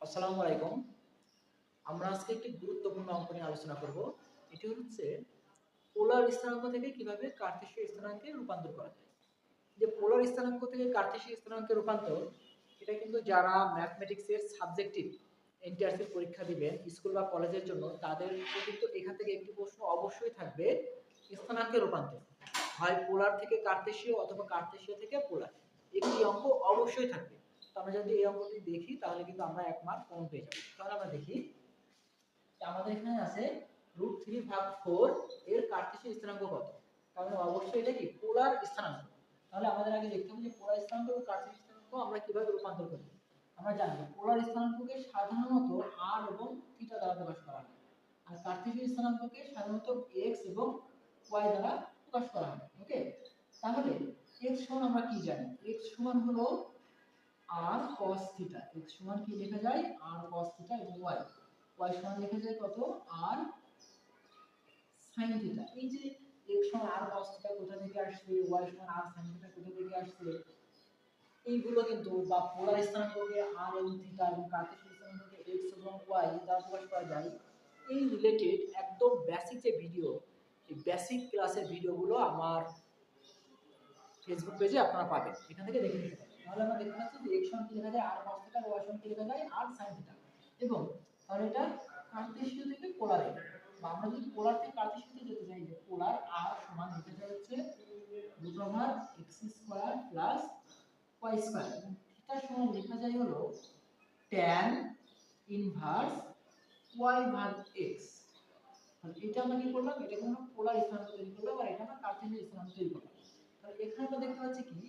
আসসালামু আলাইকুম। আমরা আজকে একটি গুরুত্বপূর্ণ অঙ্ক নিয়ে আলোচনা করব। এটি হচ্ছে পোলার স্থানাঙ্ক থেকে কিভাবে কার্টেসীয় স্থানাঙ্কে রূপান্তর করা যায়। যে পোলার স্থানাঙ্ক থেকে কার্টেসীয় স্থানাঙ্কে রূপান্তর, এটা কিন্তু যারা ম্যাথমেটিক্সের সাবজেক্টিভ এনটিআরসি পরীক্ষা দিবেন স্কুল বা কলেজের জন্য, তাদের কিন্তু এখান থেকে একটি প্রশ্ন অবশ্যই থাকবে, স্থানাঙ্কে রূপান্তর হয় পোলার থেকে কার্টেসীয় অথবা কার্টেসীয় থেকে পোলার, একটি অঙ্ক অবশ্যই থাকবে। তো আমরা যদি এই অঙ্কটি দেখি তাহলে কিন্তু আমরা 1 মার্ক কম পেয়ে যাব। তাহলে আমরা দেখি আমাদের এখানে আছে √3/4 এর কার্টেসীয় স্থানাঙ্ক কত। তাহলে অবশ্যই এটা কি পোলার স্থানাঙ্ক। তাহলে আমাদের আগে দেখতে হবে যে পোলার স্থানাঙ্ক ও কার্টেসীয় স্থানাঙ্ক আমরা কিভাবে রূপান্তর করি। আমরা জানি পোলার স্থানাঙ্ককে সাধারণত r এবং θ দ্বারা প্রকাশ করা হয়, আর কার্টেসীয় স্থানাঙ্ককে সাধারণত x এবং y দ্বারা প্রকাশ করা হয়। ওকে, তাহলে x সমান আমরা কি জানি, x সমান হলো r cos θ। x সমান কি লেখা যায়, r cos θ, এবং y সমান লেখা যায় কত, r sin θ। এই যে x সমান r cos θ কোথা থেকে আসছে, y সমান r sin θ কোথা থেকে আসছে, এইগুলো কিন্তু বা পোলার স্থানাঙ্ককে r এবং θ এবং কার্টেসীয় স্থানাঙ্ককে x এবং y দ্বারা প্রকাশ করা যায়, এই রিলেটেড একদম বেসিক যে ভিডিও, এই বেসিক ক্লাসের ভিডিওগুলো আমার ফেসবুক পেজে আপনারা পাবেন, এখান থেকে দেখে নিতে পারেন। তাহলে আমরা দেখতে পাচ্ছি যে x সমান কি লেখা যায় r cos θ, y সমান কি লেখা যায় r sin θ। এবং তাহলে এটা কার্টেসীয় থেকে পোলারে, বা আমরা যদি পোলার থেকে কার্টেসীয়তে যেতে চাই, যে পোলার r সমান লেখা যায় হচ্ছে √x² + y² এবং θ সমান লেখা যায় হলো tan ইনভার্স y/x। তাহলে এটা আমরা কি করলাম, এটা আমরা পোলার স্থানাঙ্ক তৈরি করলাম, আর এটা আমরা কার্টেসীয় স্থানাঙ্ক তৈরি করলাম। তাহলে এখানে আমরা দেখতে পাচ্ছি কি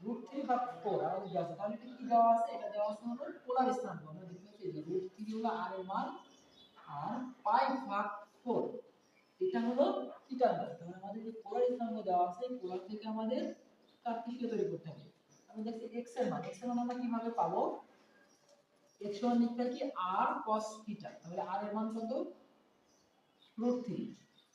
√3/4 আমাদের দেওয়া আছে। তাহলে এটা কি দেওয়া আছে, এটা দেওয়া আছে হলো পোলার স্থানাঙ্ক। আমরা দেখতে পাচ্ছি যে √3 হলো r এর মান, আর π/4 এটা হলো থিটার মান। তাহলে আমাদের যে পোলার স্থানাঙ্ক দেওয়া আছে, পোলার থেকে আমাদের কার্টেসীয় তৈরি করতে হবে। আমরা দেখছি x এর মান, আমরা কিভাবে পাবো, x সমান লিখতে কি r cos θ। তাহলে r এর মান কত, √3,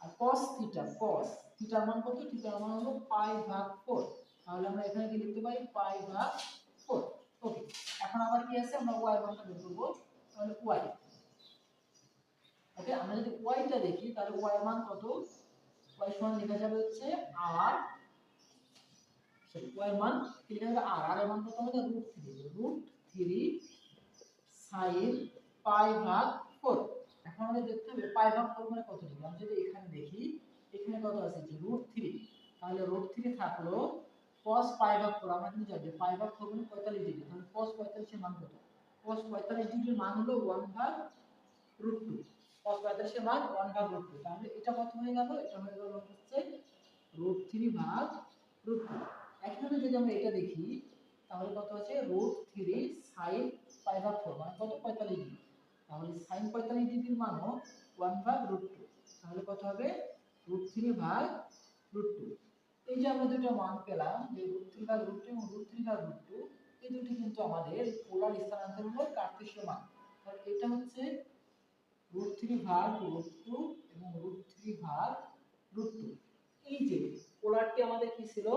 আর cos θ, cos θ মান কত, θ এর মান হলো π/4। তাহলে আমরা এখানে কি লিখতে পারি, π/4। ওকে, এখন আবার কি আছে, আমরা y এর মানটা বের করব। তাহলে y, ওকে, আমরা যদি y টা দেখি তাহলে y এর মান কত, y সমান লেখা যাবে হচ্ছে r, y এর মান কি লেখা যাবে r এর মান কত হবে, √3 sin π/4। এখন আমাদের দেখতে হবে π/4 মানে কত লিখব। আমরা যদি এখানে দেখি, এখানে কত আছে যে √3, তাহলে √3 থাকলো cos π/4। আমরা কিন্তু জানি π/4 মানে 45 ডিগ্রি, তাহলে cos 45 এর মান কত, cos 45 ডিগ্রির মান হলো 1/√2। cos 45 এর মান 1/√2। তাহলে এটা কত হয়ে গেল, এটা হয়ে গেল হচ্ছে √3/√2। এখানে যদি আমরা এটা দেখি তাহলে কত আছে, √3 sin π/4 মানে কত, 45 ডিগ্রি। তাহলে sin 45 ডিগ্রির মানও 1/√2। তাহলে কত হবে, √3/√2। এই যে আমরা দুটো মান পেলাম, যে √3/√2 এবং √3/√2, এই দুটি কিন্তু আমাদের পোলার স্থানাঙ্কের হলো কার্টেসীয় মান। তাহলে এটা হচ্ছে √3/√2 এবং √3/√2। এই যে পোলারটি আমাদের কি ছিল,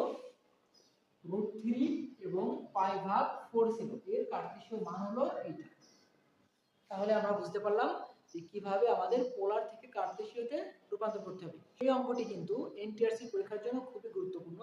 √3 এবং π/4 ছিল, এর কার্টেসীয় মান হলো এইটা। তাহলে আমরা বুঝতে পারলাম যে কিভাবে আমাদের পোলার থেকে কার্টেসীয়তে রূপান্তর করতে হবে। এই অঙ্কটি কিন্তু এনটিআরসি পরীক্ষার জন্য খুবই গুরুত্বপূর্ণ।